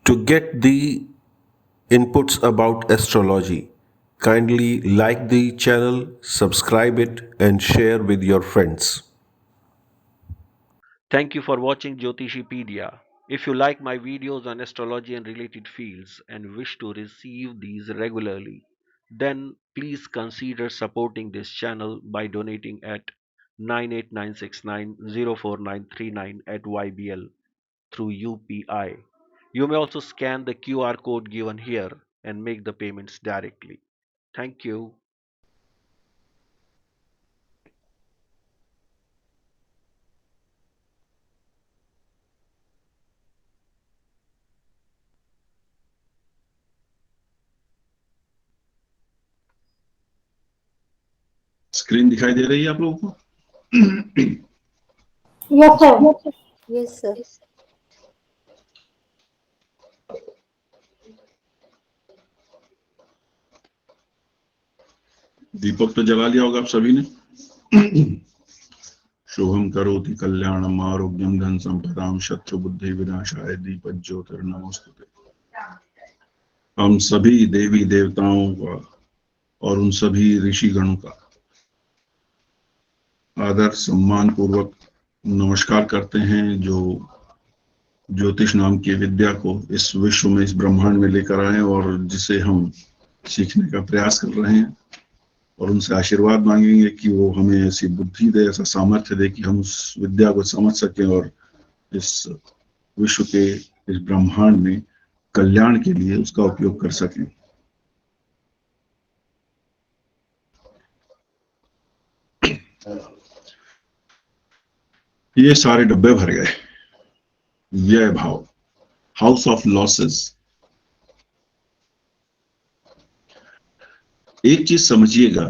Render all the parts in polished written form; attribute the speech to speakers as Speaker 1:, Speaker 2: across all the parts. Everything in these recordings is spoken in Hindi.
Speaker 1: To get the inputs about astrology, kindly like the channel, subscribe it, and share with your friends.
Speaker 2: Thank you for watching Jyotishipedia. If you like my videos on astrology and related fields and wish to receive these regularly, then please consider supporting this channel by donating at 98969 at YBL through UPI. You may also scan the QR code given here and make the payments directly. Thank you.
Speaker 3: Screen दिखाई दे रही है आप लोगों को?
Speaker 4: Yes, sir.
Speaker 5: Yes, sir.
Speaker 3: दीपक तो जला लिया होगा आप सभी ने। शुभम करोति कल्याणम आरोग्यम धन संपदाम शत्रु बुद्धि विनाशाय दीपक ज्योतिर्नमोस्तुते। हम सभी देवी देवताओं का और उन सभी ऋषिगणों का आदर सम्मान पूर्वक नमस्कार करते हैं जो ज्योतिष नाम की विद्या को इस विश्व में, इस ब्रह्मांड में लेकर आए और जिसे हम सीखने का प्रयास कर रहे हैं, और उनसे आशीर्वाद मांगेंगे कि वो हमें ऐसी बुद्धि दे, ऐसा सामर्थ्य दे कि हम उस विद्या को समझ सकें और इस विश्व के, इस ब्रह्मांड में कल्याण के लिए उसका उपयोग कर सकें। ये सारे डब्बे भर गए। व्यय भाव, हाउस ऑफ लॉसेस। एक चीज समझिएगा,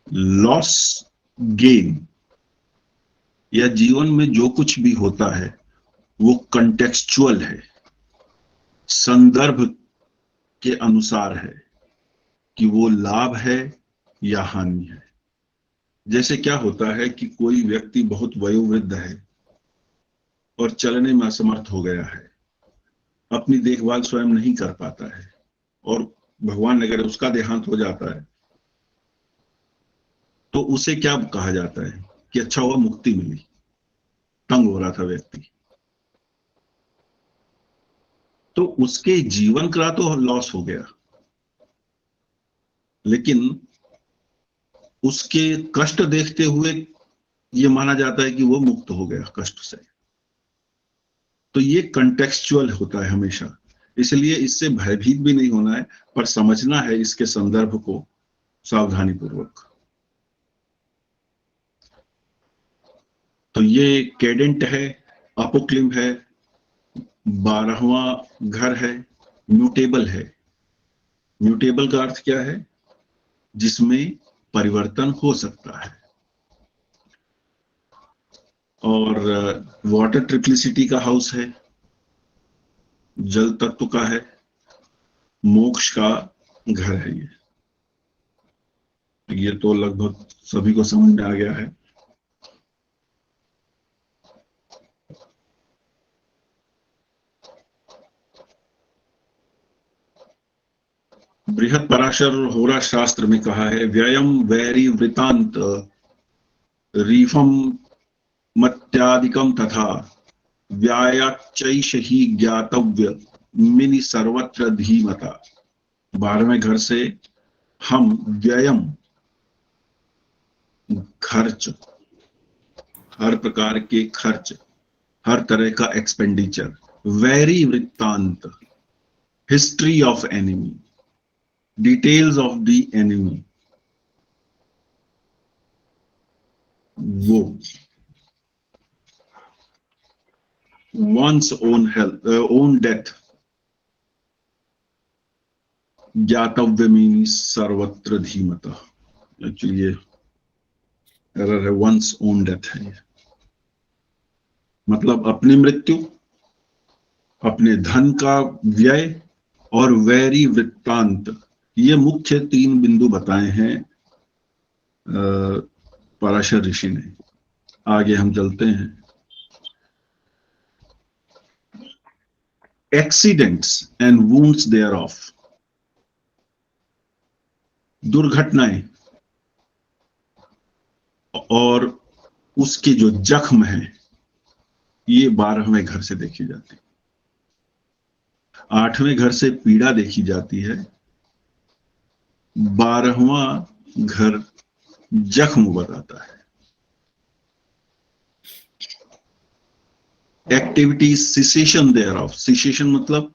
Speaker 3: लॉस गेन या जीवन में जो कुछ भी होता है वो कंटेक्सचुअल है, संदर्भ के अनुसार है कि वो लाभ है या हानि है। जैसे क्या होता है कि कोई व्यक्ति बहुत वयोवृद्ध है और चलने में असमर्थ हो गया है, अपनी देखभाल स्वयं नहीं कर पाता है, और भगवान अगर उसका देहांत हो जाता है तो उसे क्या कहा जाता है कि अच्छा हुआ मुक्ति मिली, तंग हो रहा था व्यक्ति। तो उसके जीवन का तो लॉस हो गया, लेकिन उसके कष्ट देखते हुए ये माना जाता है कि वो मुक्त हो गया कष्ट से। तो ये कंटेक्सचुअल होता है हमेशा, इसलिए इससे भयभीत भी नहीं होना है, पर समझना है इसके संदर्भ को सावधानी पूर्वक। तो ये कैडेंट है, अपोक्लिम है, 12वां घर है, म्यूटेबल है। म्यूटेबल का अर्थ क्या है? जिसमें परिवर्तन हो सकता है। और वाटर ट्रिप्लिसिटी का हाउस है, जल तत्व का है, मोक्ष का घर है। ये तो लगभग सभी को समझ में आ गया है। बृहद पराशर होरा शास्त्र में कहा है, व्ययम वैरी वृतांत रीफम मत्यादिकम तथा व्यायाचैष ही ज्ञातव्य मिनि सर्वत्र धीमता। 12वें घर से हम व्ययम, खर्च, हर प्रकार के खर्च, हर तरह का एक्सपेंडिचर, वेरी वृत्तांत, history of enemy, details of the enemy, वो one's own health, own death, ज्ञातव्य मीनी सर्वत्र धीमता। एक्चुअली ये एरर है, one's own death है ये। मतलब अपनी मृत्यु, अपने धन का व्यय और वैरी वृत्तांत, ये मुख्य 3 बिंदु बताए हैं पराशर ऋषि ने। आगे हम चलते हैं। accidents and wounds thereof, दुर्घटनाएं और उसके जो जख्म हैं, ये 12वें घर से देखी जाती है। 8वें घर से पीड़ा देखी जाती है, 12वां घर जख्म बताता है। एक्टिविटीज सिसेशन thereof, सिसेशन मतलब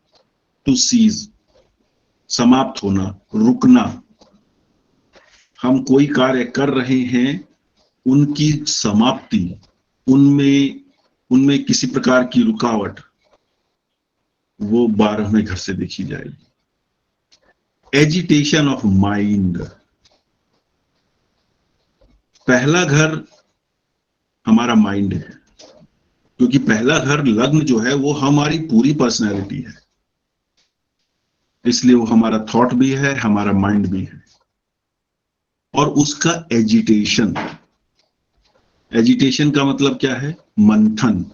Speaker 3: टू सीज, समाप्त होना, रुकना। हम कोई कार्य कर रहे हैं, उनकी समाप्ति, उनमें किसी प्रकार की रुकावट, वो 12वें घर से देखी जाएगी। एजिटेशन ऑफ माइंड, पहला घर हमारा माइंड है, क्योंकि पहला घर लग्न जो है वो हमारी पूरी पर्सनैलिटी है, इसलिए वो हमारा थॉट भी है, हमारा माइंड भी है। और उसका एजिटेशन, एजिटेशन का मतलब क्या है? मंथन।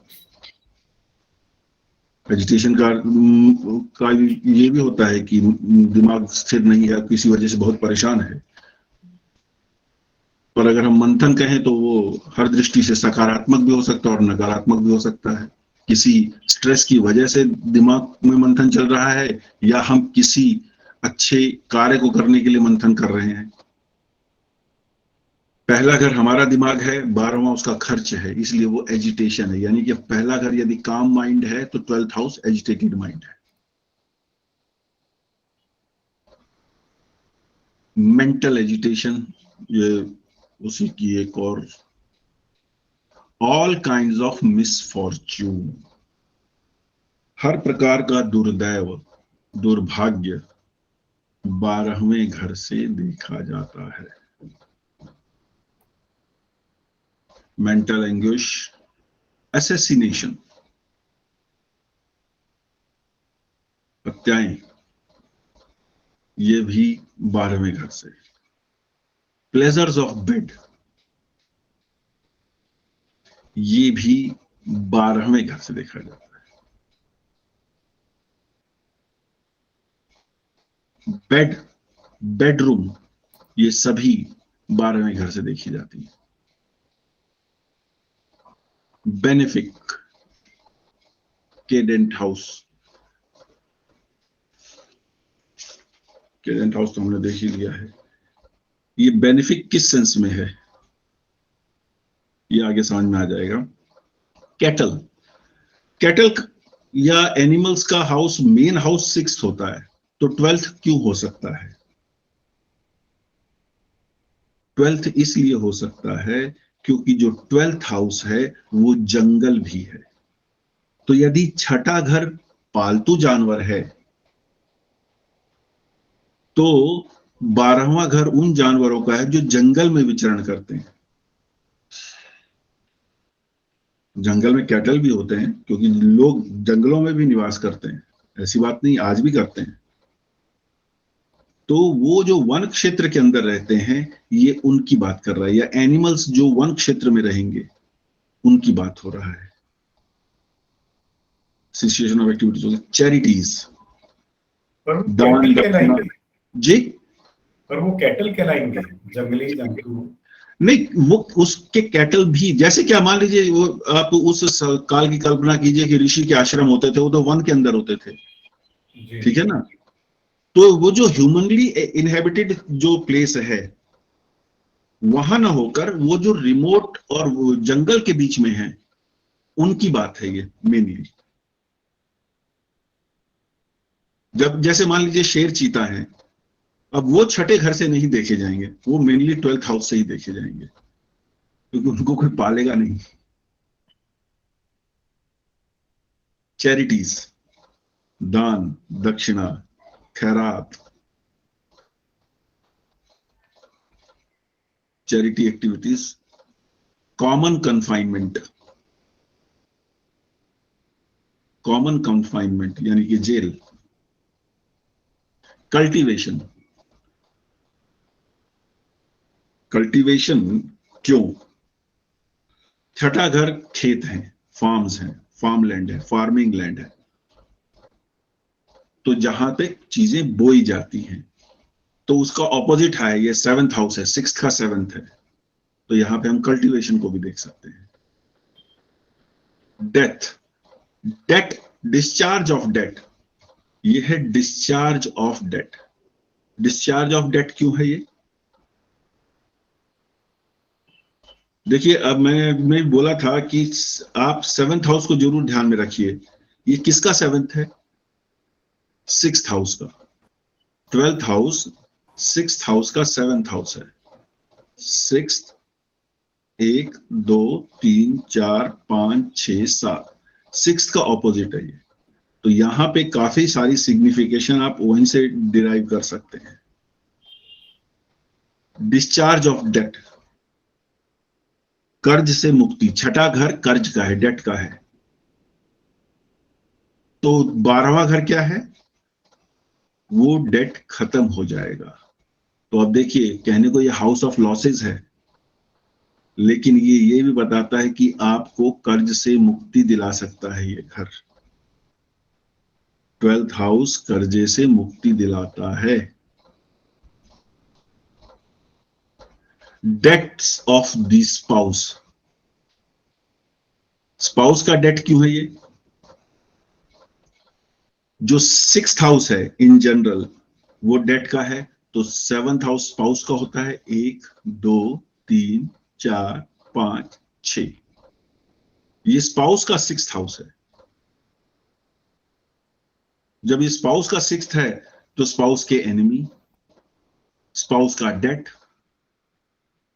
Speaker 3: एजिटेशन का ये भी होता है कि दिमाग स्थिर नहीं है, किसी वजह से बहुत परेशान है। पर अगर हम मंथन कहें तो वो हर दृष्टि से सकारात्मक भी हो सकता है और नकारात्मक भी हो सकता है। किसी स्ट्रेस की वजह से दिमाग में मंथन चल रहा है, या हम किसी अच्छे कार्य को करने के लिए मंथन कर रहे हैं। पहला घर हमारा दिमाग है, 12वां उसका खर्च है, इसलिए वो एजिटेशन है। यानी कि पहला घर यदि काम माइंड है तो 12th हाउस एजिटेटेड माइंड है। मेंटल एजिटेशन, ये उसी की एक और। ऑल काइंड्स ऑफ मिसफॉर्च्यून, हर प्रकार का दुर्दैव, दुर्भाग्य 12वें घर से देखा जाता है। मेंटल एंग्विश, असैसिनेशन, हत्याएं, ये भी 12वें घर से। प्लेजर्स ऑफ बेड, ये भी 12वें घर से देखा जाता है। बेड, बेडरूम, ये सभी 12वें घर से देखी जाती है। बेनिफिक, केडेंट हाउस, केडेंट हाउस तो हमने देख ही लिया है। ये बेनिफिक किस सेंस में है, ये आगे समझ में आ जाएगा। कैटल, कैटल या एनिमल्स का हाउस, मेन हाउस 6th होता है, तो 12th क्यों हो सकता है? 12th इसलिए हो सकता है क्योंकि जो 12th हाउस है वो जंगल भी है। तो यदि छठा घर पालतू जानवर है तो 12वां घर उन जानवरों का है जो जंगल में विचरण करते हैं। जंगल में कैटल भी होते हैं, क्योंकि लोग जंगलों में भी निवास करते हैं, ऐसी बात नहीं, आज भी करते हैं। तो वो जो वन क्षेत्र के अंदर रहते हैं, ये उनकी बात कर रहा है, या एनिमल्स जो वन क्षेत्र में रहेंगे उनकी बात हो रहा है। सिचुएशन ऑफ एक्टिविटीज, चैरिटीज,
Speaker 4: पर वो
Speaker 3: दान
Speaker 4: कैटल
Speaker 3: दक्षिणा।
Speaker 4: कहलाएंगे,
Speaker 3: जी,
Speaker 4: पर वो कैटल कहलाएंगे, जंगली जंतु।
Speaker 3: नहीं, वो उसके कैटल भी, जैसे क्या मान लीजिए, वो आप उस काल की कल्पना कीजिए कि ऋषि के आश्रम होते थे, वो तो वन के अंदर होते थे,
Speaker 4: जी
Speaker 3: ठीक है ना। तो वो जो ह्यूमनली इनहेबिटेड जो प्लेस है, वहां ना होकर वो जो रिमोट और वो जंगल के बीच में है, उनकी बात है ये मेनली। जब जैसे मान लीजिए शेर चीता है, अब वो छठे घर से नहीं देखे जाएंगे, वो मेनली 12th हाउस से ही देखे जाएंगे, क्योंकि उनको कोई पालेगा नहीं। चैरिटीज, दान दक्षिणा, खैरात, charity activities. Common confinement, common confinement यानी कि जेल। कल्टीवेशन, कल्टीवेशन क्यों? छठा घर खेत है, फार्म्स है, फार्म लैंड है, फार्मिंग लैंड है। तो जहां पे चीजें बोई जाती हैं, तो उसका ऑपोजिट है, ये 7th हाउस है, 6th का 7th है, तो यहां पे हम कल्टीवेशन को भी देख सकते हैं। Death, debt, discharge of debt, ये है discharge of debt. Discharge of debt क्यों है ये? देखिए, अब मैं बोला था कि आप 7th हाउस को जरूर ध्यान में रखिए। ये किसका 7th है? 6th हाउस का। 12th हाउस 6th हाउस का 7th हाउस है। 6th, 1 2 3 4 5 6 7, 6th का ऑपोजिट है ये। तो यहां पे काफी सारी सिग्निफिकेशन आप वहीं से डिराइव कर सकते हैं। डिस्चार्ज ऑफ डेट, कर्ज से मुक्ति, छठा घर कर्ज का है, डेट का है। तो 12वां घर क्या है? वो डेट खत्म हो जाएगा। तो अब देखिए, कहने को ये हाउस ऑफ लॉसेस है, लेकिन ये भी बताता है कि आपको कर्ज से मुक्ति दिला सकता है ये घर। 12th हाउस कर्जे से मुक्ति दिलाता है। Debts of the spouse, spouse का डेट क्यों है ये? जो 6th हाउस है इन जनरल वो डेट का है, तो 7th हाउस स्पाउस का होता है। 1 2 3 4 5 6, ये स्पाउस का 6th हाउस है। जब ये स्पाउस का 6th है तो स्पाउस के एनिमी, स्पाउस का डेट,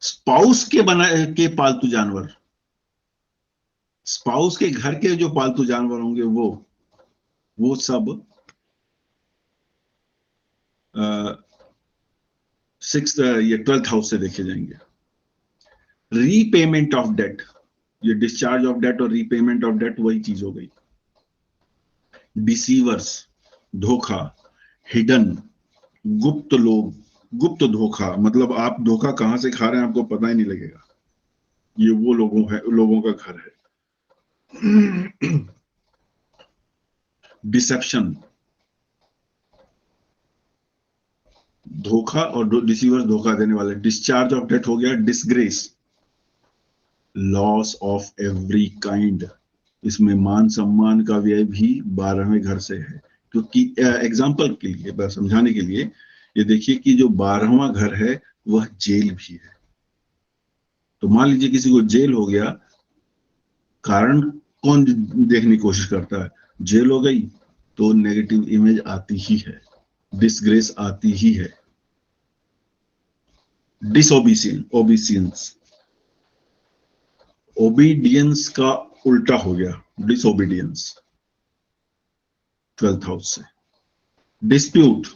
Speaker 3: स्पाउस के पालतू जानवर, स्पाउस के घर के जो पालतू जानवर होंगे वो सब 6th ये 12th हाउस से देखे जाएंगे। रीपेमेंट ऑफ डेट, ये डिस्चार्ज ऑफ डेट और रीपेमेंट ऑफ डेट वही चीज हो गई। डिसीवर्स, धोखा, हिडन, गुप्त लोग, गुप्त धोखा, मतलब आप धोखा कहां से खा रहे हैं आपको पता ही नहीं लगेगा। ये वो लोगों का घर है। डिसेप्शन, धोखा और डिसीवर्स धोखा देने वाले। डिस्चार्ज ऑफ डेट हो गया disgrace, loss of every kind, इसमें मान सम्मान का व्यय भी 12वें घर से है। क्योंकि एग्जाम्पल के लिए, बस समझाने के लिए, ये देखिए कि जो 12वां घर है वह जेल भी है। तो मान लीजिए किसी को जेल हो गया, कारण कौन देखने की कोशिश करता है? जेल हो गई तो नेगेटिव इमेज आती ही है, डिसग्रेस आती ही है। डिसओबीडियंस, ओबीडियंस का उल्टा हो गया डिसओबीडियंस 12th हाउस से। डिस्प्यूट,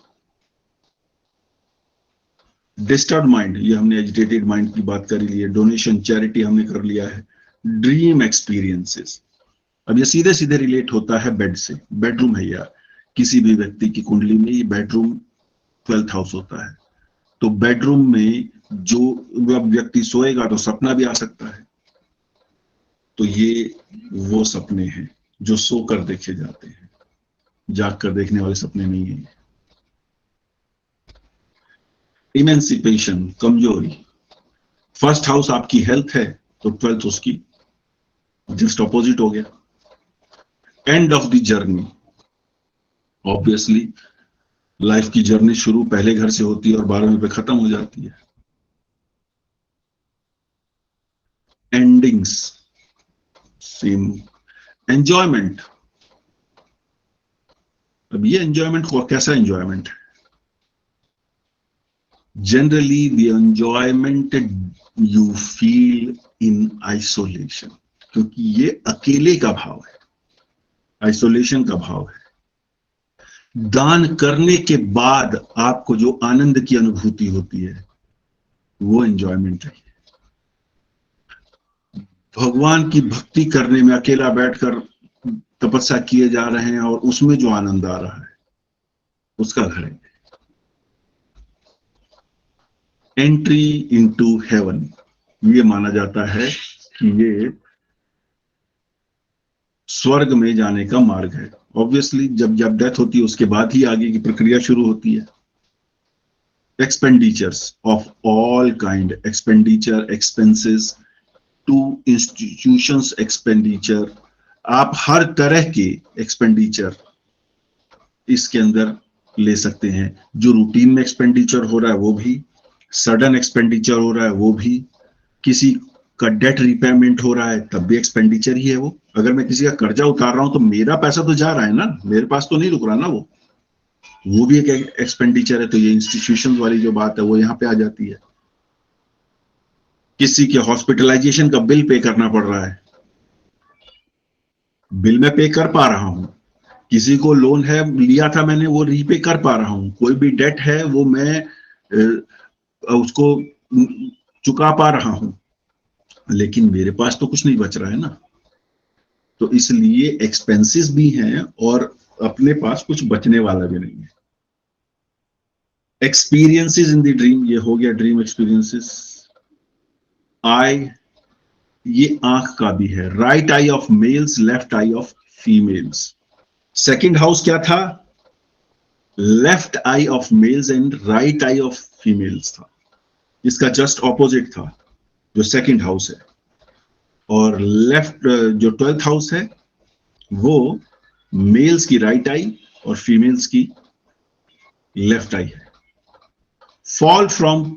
Speaker 3: डिस्टर्ब माइंड, ये हमने एजिटेटेड माइंड की बात कर ली है। डोनेशन, चैरिटी हमने कर लिया है। ड्रीम एक्सपीरियंसेस, अब ये सीधे सीधे रिलेट होता है बेड से। बेडरूम है यार, किसी भी व्यक्ति की कुंडली में ये बेडरूम 12th हाउस होता है। तो बेडरूम में जो व्यक्ति सोएगा तो सपना भी आ सकता है। तो ये वो सपने हैं जो सोकर देखे जाते हैं, जाग कर देखने वाले सपने नहीं है। इमेंसिपेशन, कमजोरी, 1st हाउस आपकी हेल्थ है तो 12th उसकी जस्ट ऑपोजिट हो गया। End of the journey, obviously life की जर्नी शुरू पहले घर से होती है और 12वें पे खत्म हो जाती है। Endings, same. एंजॉयमेंट, अब ये एंजॉयमेंट कैसा एंजॉयमेंट है? Generally the enjoyment you feel in isolation, क्योंकि ये अकेले का भाव है, आइसोलेशन का भाव है। दान करने के बाद आपको जो आनंद की अनुभूति होती है वो एंजॉयमेंट है। भगवान की भक्ति करने में अकेला बैठकर तपस्या किए जा रहे हैं और उसमें जो आनंद आ रहा है उसका घर है। एंट्री इनटू हेवन, ये माना जाता है कि ये स्वर्ग में जाने का मार्ग है। ऑब्वियसली जब जब डेथ होती है उसके बाद ही आगे की प्रक्रिया शुरू होती है। Expenditures of all kind, expenditure, expenses to institutions, expenditure, आप हर तरह के एक्सपेंडिचर इसके अंदर ले सकते हैं। जो रूटीन में एक्सपेंडिचर हो रहा है वो भी, सडन एक्सपेंडिचर हो रहा है वो भी, किसी का डेट रिपेमेंट हो रहा है तब भी एक्सपेंडिचर ही है वो। अगर मैं किसी का कर्जा उतार रहा हूं तो मेरा पैसा तो जा रहा है ना, मेरे पास तो नहीं रुक रहा ना, वो भी एक एक्सपेंडिचर है। तो ये इंस्टीट्यूशन वाली जो बात है वो यहाँ पे आ जाती है। किसी के हॉस्पिटलाइजेशन का बिल पे करना पड़ रहा है, बिल मैं पे कर पा रहा हूं। किसी को लोन है लिया था मैंने, वो रीपे कर पा रहा हूं। कोई भी डेट है वो मैं उसको चुका पा रहा हूं, लेकिन मेरे पास तो कुछ नहीं बच रहा है ना। तो इसलिए एक्सपेंसेस भी हैं और अपने पास कुछ बचने वाला भी नहीं है। एक्सपीरियंसेस इन द ड्रीम, ये हो गया ड्रीम एक्सपीरियंसेस। आई, ये आंख का भी है। Right I of males, left I of females. Second house क्या था? Left I of males and right I of females था। इसका जस्ट ऑपोजिट था जो सेकंड हाउस है। और लेफ्ट जो 12th हाउस है वो मेल्स की राइट आई और फीमेल्स की लेफ्ट आई है। फॉल फ्रॉम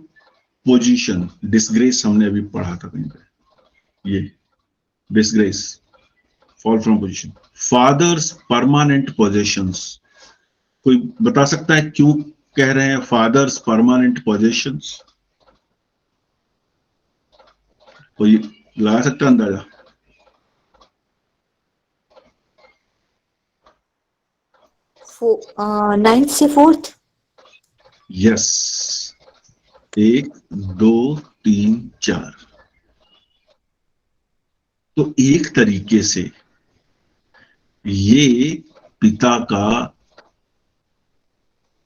Speaker 3: पोजीशन, डिसग्रेस हमने अभी पढ़ा था कहीं पे, ये disgrace, fall from position. Fathers permanent possessions, कोई बता सकता है क्यों कह रहे हैं फादर्स परमानेंट पोजेशंस? कोई लगा सकता है अंदाजा?
Speaker 5: नाइन्थ से फोर्थ।
Speaker 3: यस, 1 2 3 4। तो एक तरीके से ये पिता का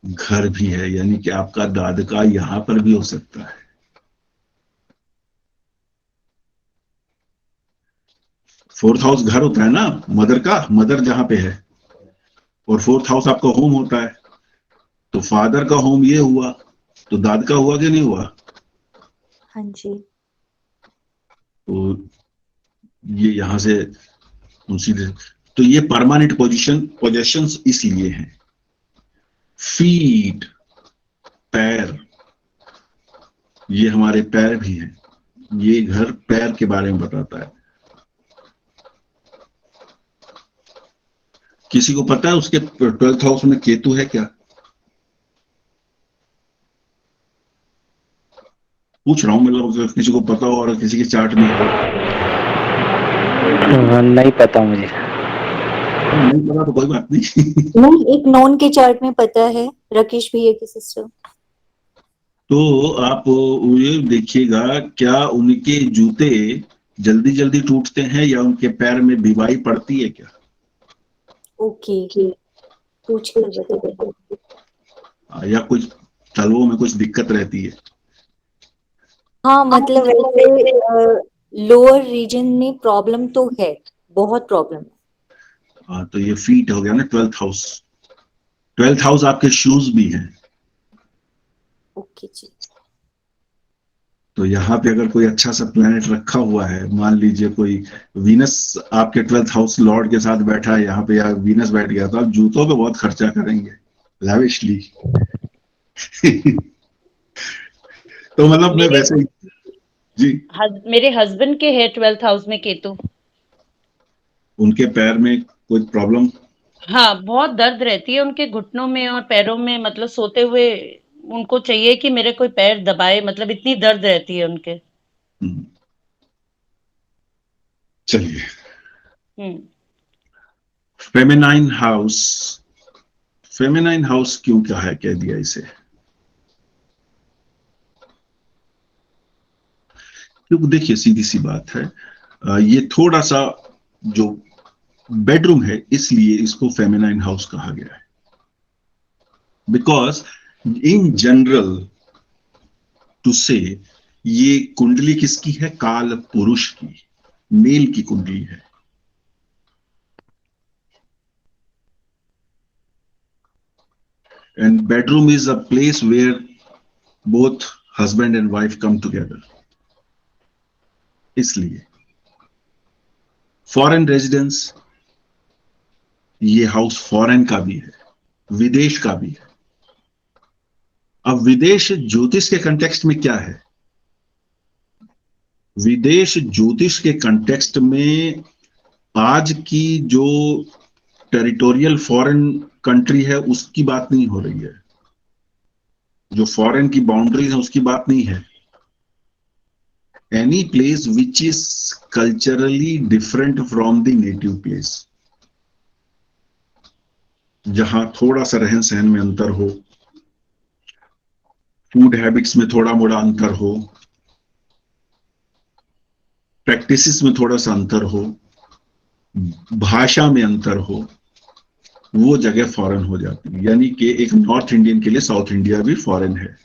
Speaker 3: घर भी है, यानी कि आपका दादका यहां पर भी हो सकता है। फोर्थ हाउस घर होता है ना मदर का, मदर जहां पे है, और फोर्थ हाउस आपका होम होता है। तो फादर का होम ये हुआ, तो दादका हुआ कि नहीं हुआ?
Speaker 5: हाँ जी।
Speaker 3: तो ये यहां से सीधे, तो ये परमानेंट पोजेशंस इसलिए हैं। फीट, पैर, ये हमारे पैर भी हैं। ये घर पैर के बारे में बताता है। किसी को पता है उसके 12th हाउस में केतु है क्या? पूछ रहा हूं, मतलब किसी को पता हो और किसी के चार्ट में हो।
Speaker 6: नहीं पता मुझे।
Speaker 3: नहीं पता तो कोई बात नहीं।
Speaker 5: नहीं, एक नॉन के चार्ट में पता है, राकेश भैया की सिस्टर।
Speaker 3: तो आप ये देखिएगा, क्या उनके जूते जल्दी जल्दी टूटते हैं या उनके पैर में बीमारी पड़ती है क्या?
Speaker 5: ओके, पूछ कर बताइए।
Speaker 3: या कुछ तलवों में कुछ दिक्कत रहती है?
Speaker 5: हाँ, मतलब वैसे लोअर रीजन में प्रॉब्लम तो है, बहुत प्रॉब्लम है।
Speaker 3: हाँ, तो ये फीट हो गया ना 12th हाउस। 12th हाउस आपके शूज भी हैं।
Speaker 5: ओके जी।
Speaker 3: तो यहाँ पे अगर कोई अच्छा सा प्लेनेट रखा हुआ है, मान लीजिए कोई वीनस आपके 12th हाउस लॉर्ड के साथ बैठा है यहाँ पे, या वीनस बैठ गया, तो आप जूतों पे बहुत खर्चा करेंगे लैविशली। तो मतलब मैं वैसे जी,
Speaker 7: मेरे हस्बैंड के है 12th हाउस में केतु।
Speaker 3: उनके पैर में कोई प्रॉब्लम?
Speaker 7: हाँ, बहुत दर्द रहती है उनके घुटनों में और पैरों में, मतलब सोते हुए उनको चाहिए कि मेरे कोई पैर दबाए, मतलब इतनी दर्द रहती है उनके।
Speaker 3: चलिए, फेमिनाइन हाउस। फेमिनाइन हाउस क्यों क्या है, कह दिया इसे? क्योंकि देखिए सीधी सी बात है, ये थोड़ा सा जो बेडरूम है इसलिए इसको फेमिनाइन हाउस कहा गया है। बिकॉज इन जनरल टू से, ये कुंडली किसकी है? काल पुरुष की, मेल की कुंडली है। and bedroom is a place where both husband and wife come together. इसलिए फॉरेन रेजिडेंस, ये हाउस फॉरेन का भी है, विदेश का भी है। अब विदेश ज्योतिष के कंटेक्स्ट में क्या है? विदेश ज्योतिष के कंटेक्स्ट में आज की जो टेरिटोरियल फॉरेन कंट्री है उसकी बात नहीं हो रही है, जो फॉरेन की बाउंड्रीज है उसकी बात नहीं है। Any place which is culturally different from the native place, जहां थोड़ा सा रहन सहन में अंतर हो, फूड हैबिट्स में थोड़ा मोड़ा अंतर हो, प्रैक्टिसेस में थोड़ा सा अंतर हो, भाषा में अंतर हो, वो जगह फॉरेन हो जाती है। यानी कि एक नॉर्थ इंडियन के लिए साउथ इंडिया भी फॉरेन है,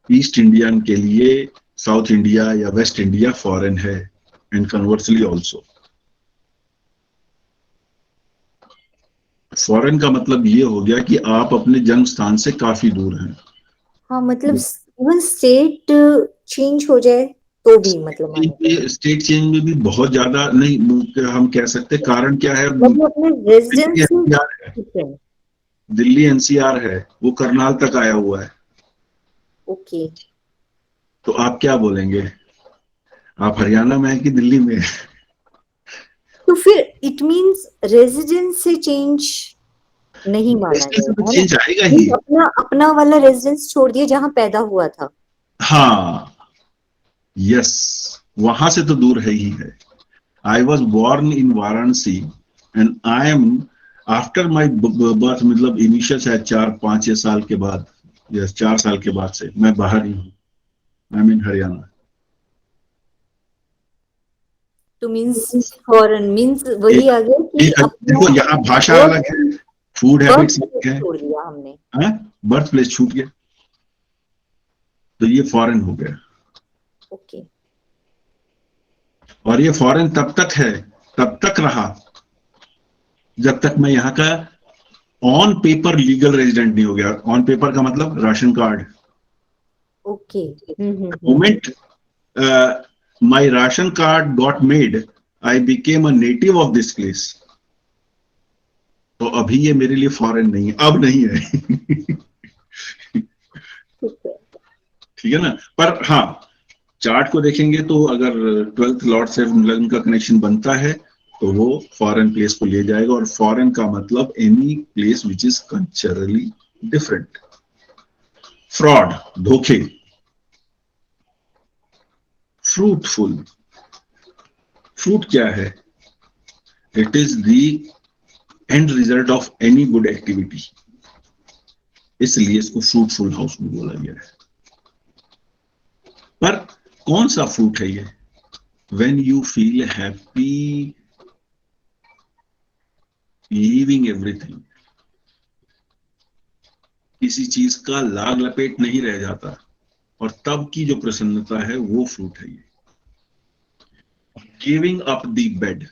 Speaker 3: ईस्ट इंडियन के लिए साउथ इंडिया या वेस्ट इंडिया फॉरेन है, एंड कन्वर्सली ऑल्सो। फॉरेन का मतलब ये हो गया कि आप अपने जन्म स्थान से काफी दूर हैं।
Speaker 5: हाँ, मतलब इवन स्टेट चेंज हो जाए तो भी मतलब
Speaker 3: स्टेट चेंज में भी बहुत ज्यादा नहीं हम कह सकते। कारण क्या है?
Speaker 5: मतलब अपने रेजिडेंस
Speaker 3: है, दिल्ली एनसीआर है, वो करनाल तक आया हुआ है।
Speaker 5: ओके,
Speaker 3: तो आप क्या बोलेंगे? आप हरियाणा में है कि दिल्ली में है?
Speaker 5: तो फिर इट मींस रेजिडेंस से चेंज नहीं माना जाएगा,
Speaker 3: चेंज आएगा ही।
Speaker 5: अपना अपना वाला रेजिडेंस छोड़ दिए जहां पैदा हुआ था।
Speaker 3: हाँ, यस, वहां से तो दूर है ही है। I was born in Varanasi and I am after my birth, मतलब इनिशियल शायद 4-5 साल के बाद या 4 साल के बाद से मैं बाहर ही हूँ। आई एम इन हरियाणा।
Speaker 5: तो मींस फॉरेन मींस वही आ गया कि
Speaker 3: देखो यहाँ भाषा अलग है, फूड हैबिट्स अलग है,
Speaker 5: छोड़ दिया हमने,
Speaker 3: बर्थ प्लेस छूट गया, तो ये फॉरेन हो गया।
Speaker 5: ओके।
Speaker 3: और ये फॉरेन तब तक है, तब तक रहा जब तक मैं यहाँ का ऑन पेपर लीगल रेजिडेंट नहीं हो गया। ऑन पेपर का मतलब ration card.
Speaker 5: Okay.
Speaker 3: Moment my ration card got made, I became a native of this place. तो अभी ये मेरे लिए फॉरेन नहीं है, अब नहीं है। ठीक है ना? पर हाँ, चार्ट को देखेंगे तो अगर 12th लॉर्ड से लग्न का कनेक्शन बनता है तो वो फॉरेन प्लेस को ले जाएगा। और फॉरेन का मतलब any place which is culturally different. Fraud, धोखे। फ्रूटफुल, फ्रूट क्या है? It is the end result of any good activity, इसलिए इसको फ्रूटफुल हाउस भी बोला गया है। पर कौन सा फ्रूट है ये? When you feel happy leaving everything, किसी चीज का लाग लपेट नहीं रह जाता, और तब की जो प्रसन्नता है वो फ्रूट है ये। गिविंग अप द बेड,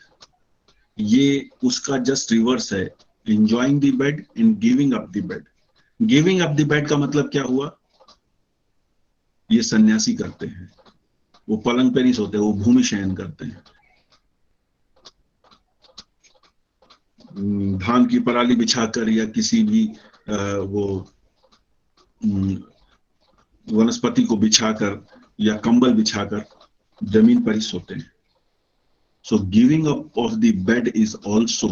Speaker 3: ये उसका जस्ट रिवर्स है। Enjoying the bed and giving up the bed. Giving up the bed का मतलब क्या हुआ? ये सन्यासी करते हैं, वो पलंग पे नहीं सोते, वो भूमि शयन करते हैं। धान की पराली बिछाकर या किसी भी वो वनस्पति को बिछाकर या कंबल बिछाकर जमीन पर ही सोते हैं। So giving up of the bed is also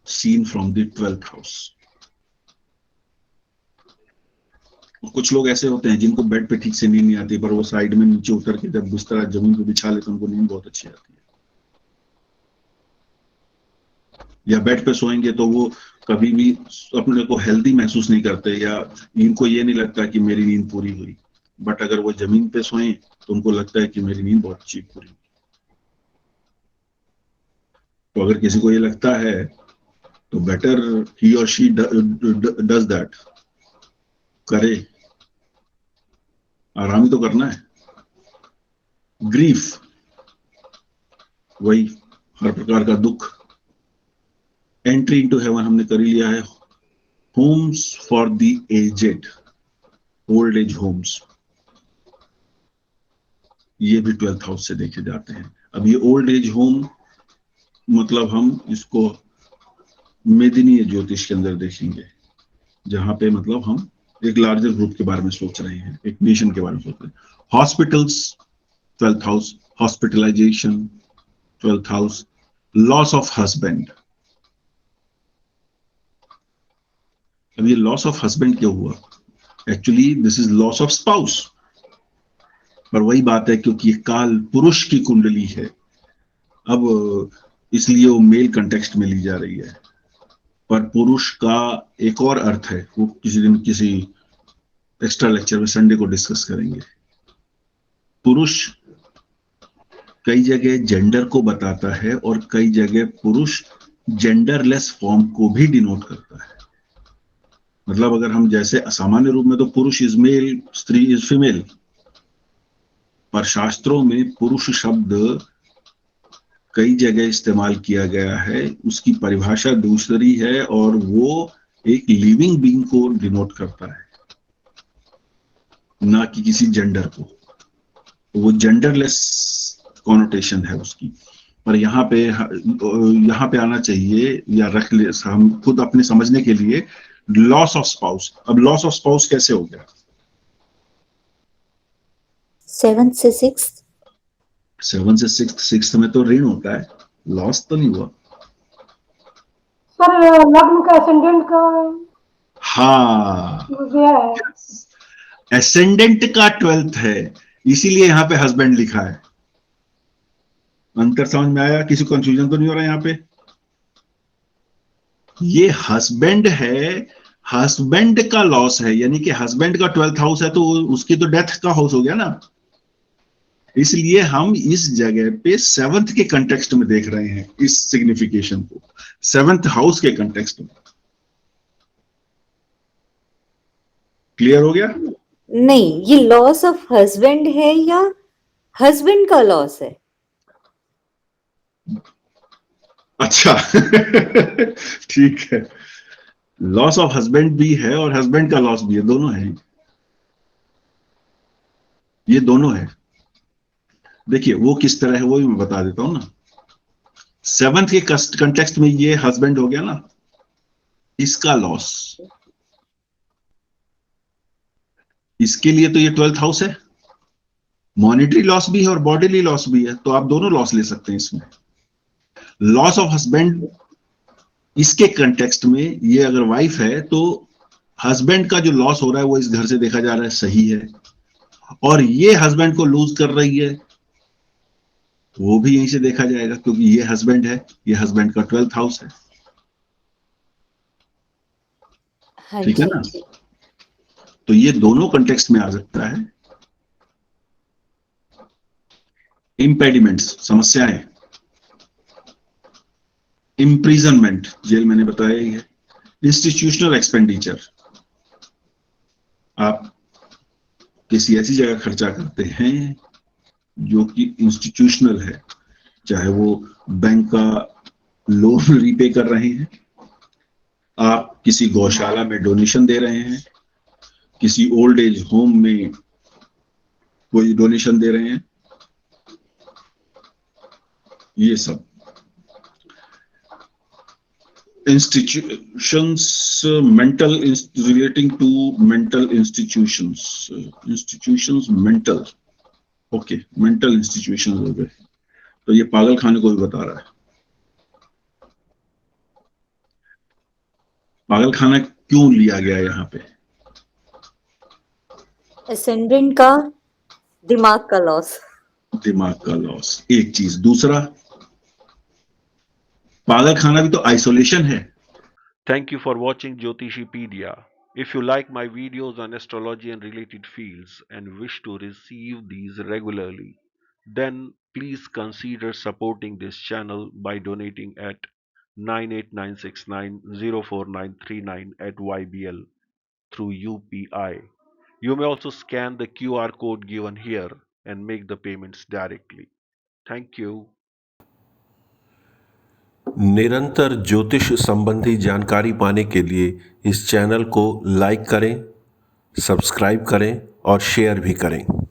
Speaker 3: seen from the 12th house. कुछ लोग ऐसे होते हैं जिनको बेड पे ठीक से नींद नहीं आती, पर वो साइड में नीचे उतर के जब बिस्तरा जमीन पे बिछा लेते उनको नींद बहुत अच्छी आती है। या बेड पे सोएंगे तो वो कभी भी अपने को हेल्दी महसूस नहीं करते, या इनको ये नहीं लगता कि मेरी नींद पूरी हुई। बट अगर वो जमीन पे सोएं तो उनको लगता है कि मेरी नींद बहुत अच्छी पूरी हुई। तो अगर किसी को ये लगता है तो बेटर ही और शी डज दैट, करे। आराम ही तो करना है। ग्रीफ, वही हर प्रकार का दुख। एंट्री इनटू हेवन हमने कर ही लिया है। Homes for the aged, old age homes, ये भी 12th हाउस से देखे जाते हैं। अब ये ओल्ड एज होम मतलब हम इसको मेदिनीय ज्योतिष के अंदर देखेंगे, जहां पे मतलब हम एक लार्जर ग्रुप के बारे में सोच रहे हैं, एक नेशन के बारे में सोच रहे हैं। Hospitals 12th house, hospitalisation 12th house, loss of husband. अब ये लॉस ऑफ हस्बैंड क्यों हुआ? Actually this is loss of spouse, पर वही बात है क्योंकि ये काल पुरुष की कुंडली है, अब इसलिए वो मेल कंटेक्स्ट में ली जा रही है। पर पुरुष का एक और अर्थ है, वो किसी दिन किसी एक्स्ट्रा लेक्चर में संडे को डिस्कस करेंगे। पुरुष कई जगह जेंडर को बताता है और कई जगह पुरुष जेंडरलेस फॉर्म को भी डिनोट करता है। मतलब अगर हम जैसे सामान्य रूप में तो पुरुष इज मेल, स्त्री इज फीमेल, पर शास्त्रों में पुरुष शब्द कई जगह इस्तेमाल किया गया है, उसकी परिभाषा दूसरी है और वो एक लिविंग बीइंग को डिनोट करता है, ना कि किसी जेंडर को। वो जेंडरलेस कॉनोटेशन है उसकी। पर यहाँ पे आना चाहिए या रख ले हम खुद अपने समझने के लिए, लॉस ऑफ स्पाउस। अब लॉस ऑफ स्पाउस कैसे हो गया?
Speaker 5: 7 से 6।
Speaker 3: 7 से 6 में तो ऋण होता है, लॉस तो नहीं हुआ।
Speaker 6: सर लग्न का एसेंडेंट का
Speaker 3: हाँ,
Speaker 6: गया है।
Speaker 3: एसेंडेंट का 12th है, इसीलिए यहाँ पे हस्बैंड लिखा है। अंतर समझ में आया? किसी को कंफ्यूजन तो नहीं हो रहा यहाँ पे? ये हस्बैंड है, हस्बैंड का लॉस है, यानी कि हस्बैंड का 12th हाउस है तो उसकी तो डेथ का हाउस हो गया ना। इसलिए हम इस जगह पे 7th के कंटेक्स्ट में देख रहे हैं इस सिग्निफिकेशन को, 7th हाउस के कंटेक्स्ट में। क्लियर हो गया?
Speaker 5: नहीं, ये लॉस ऑफ हस्बैंड है या हस्बैंड का लॉस है?
Speaker 3: अच्छा ठीक है, लॉस ऑफ हस्बैंड भी है और हस्बैंड का लॉस भी है, दोनों है, ये दोनों है। देखिए वो किस तरह है वो भी मैं बता देता हूं ना। 7th के कंटेक्स्ट में ये हस्बैंड हो गया ना, इसका लॉस, इसके लिए तो ये 12th हाउस है, मॉनेटरी लॉस भी है और बॉडीली लॉस भी है, तो आप दोनों लॉस ले सकते हैं इसमें। लॉस ऑफ हस्बैंड इसके कंटेक्स्ट में, ये अगर वाइफ है तो हस्बैंड का जो लॉस हो रहा है वो इस घर से देखा जा रहा है सही है, और ये हस्बैंड को लूज कर रही है वो भी यहीं से देखा जाएगा, क्योंकि ये हस्बैंड है, ये हस्बैंड का 12th हाउस है।
Speaker 5: हाँ
Speaker 3: ठीक है
Speaker 5: जी।
Speaker 3: ना? तो ये दोनों कंटेक्स्ट में आ सकता है। इम्पेडिमेंट्स, समस्याएं, इम्प्रिजनमेंट, जेल मैंने बताया ही है। इंस्टीट्यूशनल एक्सपेंडिचर, आप किसी ऐसी जगह खर्चा करते हैं जो कि इंस्टीट्यूशनल है, चाहे वो बैंक का लोन रीपे कर रहे हैं, आप किसी गौशाला में डोनेशन दे रहे हैं, किसी ओल्ड एज होम में कोई डोनेशन दे रहे हैं, ये सब institutions, mental relating to mental institutions mental, okay mental institution हो गए। तो ये पागल खाने को भी बता रहा है। पागल खाना क्यों लिया गया यहाँ पे?
Speaker 5: एसेंडेंट का दिमाग का लॉस।
Speaker 3: दिमाग का लॉस एक चीज, दूसरा पागल खाना भी तो आइसोलेशन है।
Speaker 2: Thank you for watching Jyotishipedia. If you like my videos on astrology and related fields and wish to receive these regularly, then please consider supporting this channel by donating at 98969049939 at YBL through UPI. You may also scan the QR code given here and make the payments directly. Thank you.
Speaker 1: निरंतर ज्योतिष संबंधी जानकारी पाने के लिए इस चैनल को लाइक करें, सब्सक्राइब करें और शेयर भी करें।